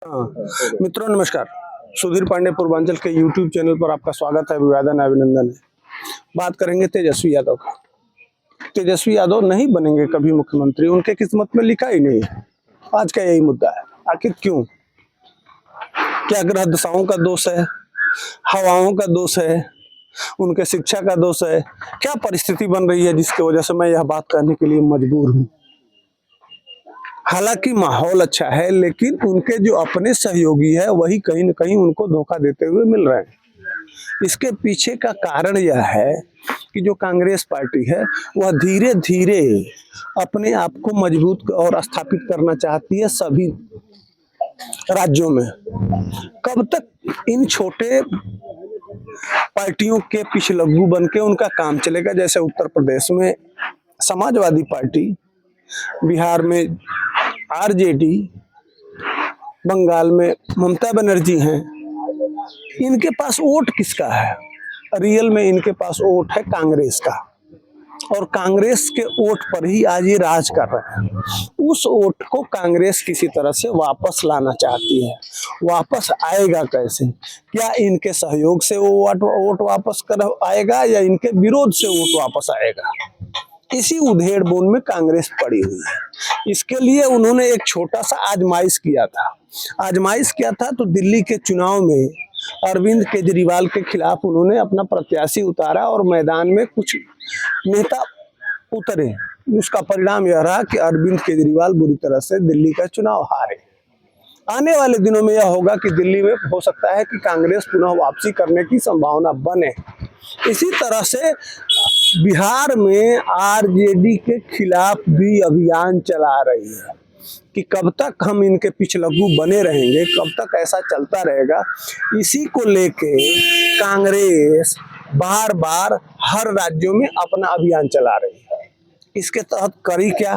हाँ, मित्रों नमस्कार। सुधीर पांडे पूर्वांचल के YouTube चैनल पर आपका स्वागत है। अभिवादन अभिनंदन है। बात करेंगे तेजस्वी यादव का। तेजस्वी यादव नहीं बनेंगे कभी मुख्यमंत्री, उनके किस्मत में लिखा ही नहीं है। आज का यही मुद्दा है। आखिर क्यों? क्या ग्रह दशाओं का दोष है, हवाओं का दोष है, उनके शिक्षा का दोष है? क्या परिस्थिति बन रही है जिसकी वजह से मैं यह बात कहने के लिए मजबूर हूँ? हालांकि माहौल अच्छा है, लेकिन उनके जो अपने सहयोगी है वही कहीं न कहीं उनको धोखा देते हुए मिल रहे हैं। इसके पीछे का कारण यह है कि जो कांग्रेस पार्टी है वह धीरे धीरे अपने आप को मजबूत और स्थापित करना चाहती है सभी राज्यों में। कब तक इन छोटे पार्टियों के पिछलग्गू बन के उनका काम चलेगा? जैसे उत्तर प्रदेश में समाजवादी पार्टी, बिहार में आरजेडी, बंगाल में ममता बनर्जी हैं। इनके पास वोट किसका है? रियल में इनके पास वोट है कांग्रेस का, और कांग्रेस के वोट पर ही आज ये राज कर रहे हैं। उस वोट को कांग्रेस किसी तरह से वापस लाना चाहती है। वापस आएगा कैसे? क्या इनके सहयोग से वो वोट वापस कर आएगा या इनके विरोध से वोट वापस आएगा? इसी उधेड़-बुन में कांग्रेस पड़ी हुई है। इसके लिए उन्होंने एक छोटा सा आजमाइश किया था तो दिल्ली के चुनाव में अरविंद केजरीवाल के खिलाफ उन्होंने अपना प्रत्याशी उतारा और मैदान में कुछ नेता उतरे। उसका परिणाम यह रहा कि अरविंद केजरीवाल बुरी तरह से दिल्ली का चुनाव हारे। आने वाले दिनों में यह होगा कि दिल्ली में हो सकता है कि कांग्रेस पुनः वापसी करने की संभावना बने। इसी तरह से बिहार में आरजेडी के खिलाफ भी अभियान चला रही है कि कब तक हम इनके पिछलग्गू बने रहेंगे, कब तक ऐसा चलता रहेगा। इसी को लेके कांग्रेस बार बार हर राज्यों में अपना अभियान चला रही है। इसके तहत करी क्या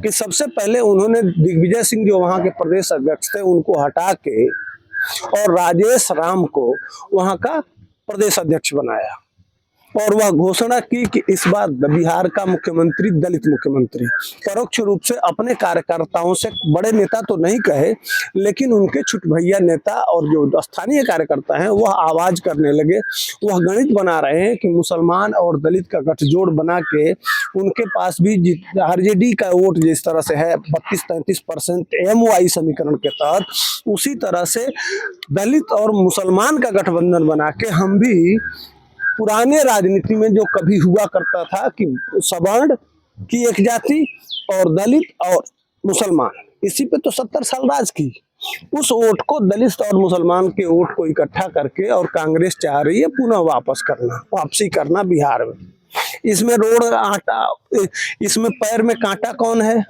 कि सबसे पहले उन्होंने दिग्विजय सिंह जो वहां के प्रदेश अध्यक्ष थे उनको हटा के और राजेश राम को वहां का प्रदेश अध्यक्ष बनाया, और वह घोषणा की कि इस बार बिहार का मुख्यमंत्री दलित मुख्यमंत्री। परोक्ष रूप से अपने कार्यकर्ताओं से, बड़े नेता तो नहीं कहे लेकिन उनके छुटभैया नेता और जो स्थानीय कार्यकर्ता हैं वह आवाज करने लगे। वह गणित बना रहे हैं कि मुसलमान और दलित का गठजोड़ बना के उनके पास भी आरजेडी का वोट जिस तरह से है 32-33% MY समीकरण के तहत, उसी तरह से दलित और मुसलमान का गठबंधन बना के हम भी पुराने राजनीति में जो कभी हुआ करता था कि सवर्ण की एक जाति और दलित और मुसलमान, इसी पे तो 70 साल राज की। उस वोट को, दलित और मुसलमान के वोट को इकट्ठा करके और कांग्रेस चाह रही है पुनः वापसी करना बिहार में। इसमें रोड आटा, इसमें पैर में कांटा कौन है,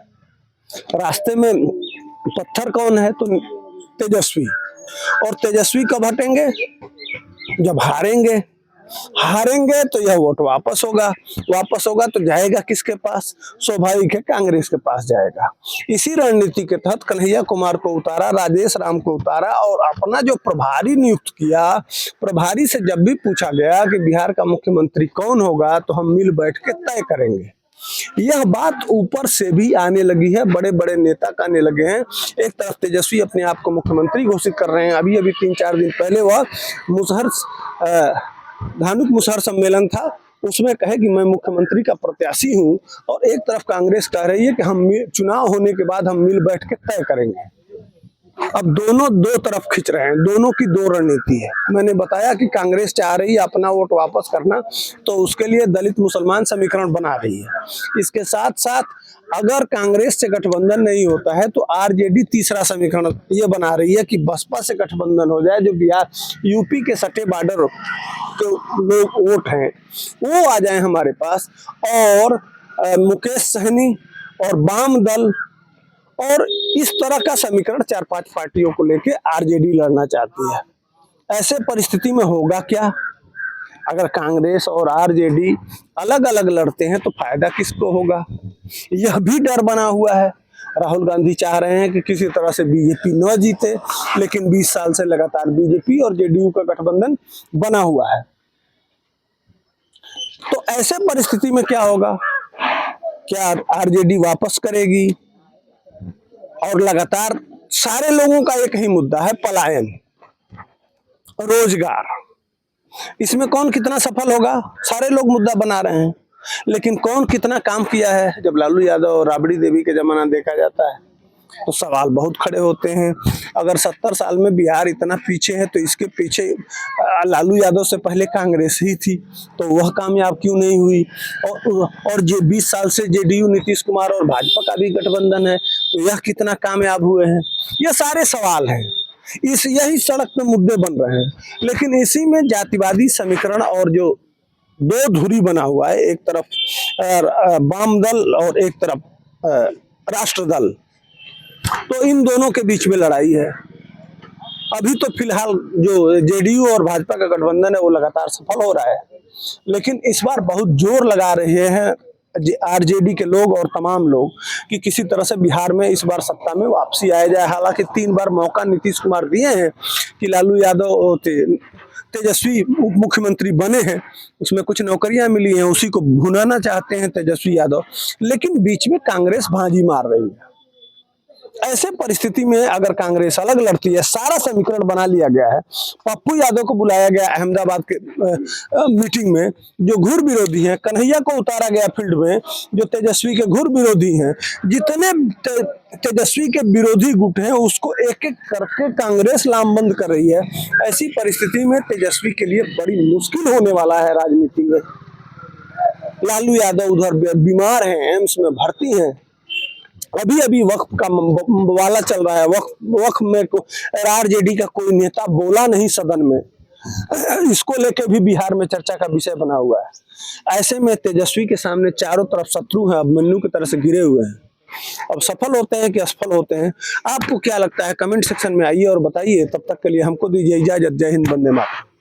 रास्ते में पत्थर कौन है? तो तेजस्वी। और तेजस्वी कब हटेंगे? जब हारेंगे तो यह वोट वापस होगा तो जाएगा किसके पास? स्वाभाविक है कांग्रेस के पास जाएगा। इसी रणनीति के तहत कन्हैया कुमार को उतारा, राजेश राम को उतारा और अपना जो प्रभारी नियुक्त किया। प्रभारी से जब भी पूछा गया कि बिहार का मुख्यमंत्री कौन होगा तो हम मिल बैठ के तय करेंगे। यह बात ऊपर से भी आने लगी है, बड़े बड़े नेता कहने लगे हैं। एक तरफ तेजस्वी अपने आप को मुख्यमंत्री घोषित कर रहे हैं। अभी 3-4 दिन पहले वह धानुक मुसहर सम्मेलन था, उसमें कहे कि मैं मुख्यमंत्री का प्रत्याशी हूं, और एक तरफ कांग्रेस कह रही है कि हम चुनाव होने के बाद हम मिल बैठ के तय करेंगे। अब दोनों दो तरफ खिंच रहे हैं, दोनों की दो रणनीति है। मैंने बताया कि कांग्रेस चाह रही है अपना वोट वापस करना, तो उसके लिए दलित मुसलमान समीकरण बना रही है। इसके साथ साथ अगर कांग्रेस से गठबंधन नहीं होता है तो आरजेडी तीसरा समीकरण ये बना रही है कि बसपा से गठबंधन हो जाए, जो बिहार यूपी के सटे बॉर्डर के लोग वोट हैं वो आ जाए हमारे पास, और मुकेश सहनी और वाम दल और इस तरह का समीकरण 4-5 पार्टियों को लेके आरजेडी लड़ना चाहती है। ऐसे परिस्थिति में होगा क्या? अगर कांग्रेस और आरजेडी अलग अलग लड़ते हैं तो फायदा किसको होगा? यह भी डर बना हुआ है। राहुल गांधी चाह रहे हैं कि किसी तरह से बीजेपी न जीते, लेकिन 20 साल से लगातार बीजेपी और जेडीयू का गठबंधन बना हुआ है। तो ऐसे परिस्थिति में क्या होगा? क्या आरजेडी वापस करेगी और लगातार सारे लोगों का एक ही मुद्दा है, पलायन, रोजगार। इसमें कौन कितना सफल होगा, सारे लोग मुद्दा बना रहे हैं, लेकिन कौन कितना काम किया है जब लालू यादव और राबड़ी देवी के जमाना देखा जाता है तो सवाल बहुत खड़े होते हैं। अगर 70 साल में बिहार इतना पीछे है तो इसके पीछे लालू यादव से पहले कांग्रेस ही थी, तो वह कामयाब क्यों नहीं हुई? और जो 20 साल से जेडीयू नीतीश कुमार और भाजपा का भी गठबंधन है, तो यह कितना कामयाब हुए हैं? ये सारे सवाल हैं, यही सड़क पे मुद्दे बन रहे हैं। लेकिन इसी में जातिवादी समीकरण और जो दो धुरी बना हुआ है, एक तरफ वाम दल और एक तरफ राष्ट्र दल, तो इन दोनों के बीच में लड़ाई है। अभी तो फिलहाल जो जेडीयू और भाजपा का गठबंधन है वो लगातार सफल हो रहा है, लेकिन इस बार बहुत जोर लगा रहे हैं आरजेडी के लोग और तमाम लोग कि किसी तरह से बिहार में इस बार सत्ता में वापसी आया जाए। हालांकि 3 बार मौका नीतीश कुमार दिए हैं कि लालू यादव तेजस्वी उप मुख्यमंत्री बने हैं, उसमें कुछ नौकरियां मिली हैं, उसी को भुनाना चाहते हैं तेजस्वी यादव, लेकिन बीच में कांग्रेस भांजी मार रही है। ऐसे परिस्थिति में अगर कांग्रेस अलग लड़ती है, सारा समीकरण बना लिया गया है, पप्पू यादव को बुलाया गया अहमदाबाद के मीटिंग में, जो घुर विरोधी हैं, कन्हैया को उतारा गया फील्ड में, जो तेजस्वी के घुर विरोधी हैं, जितने तेजस्वी के विरोधी गुट हैं उसको एक एक करके कांग्रेस लामबंद कर रही है। ऐसी परिस्थिति में तेजस्वी के लिए बड़ी मुश्किल होने वाला है राजनीति में। लालू यादव उधर बीमार हैं, एम्स में भर्ती हैं, अभी वक्फ का वाला चल रहा है, वक्फ में आरजेडी का कोई नेता बोला नहीं सदन में, इसको लेके भी बिहार में चर्चा का विषय बना हुआ है। ऐसे में तेजस्वी के सामने चारों तरफ शत्रु हैं, अब मन्नू की तरह से घिरे हुए हैं। अब सफल होते हैं कि असफल होते हैं, आपको क्या लगता है? कमेंट सेक्शन में आइए और बताइए। तब तक के लिए हमको दीजिए इजाजत। जय हिंद, वंदे मातरम।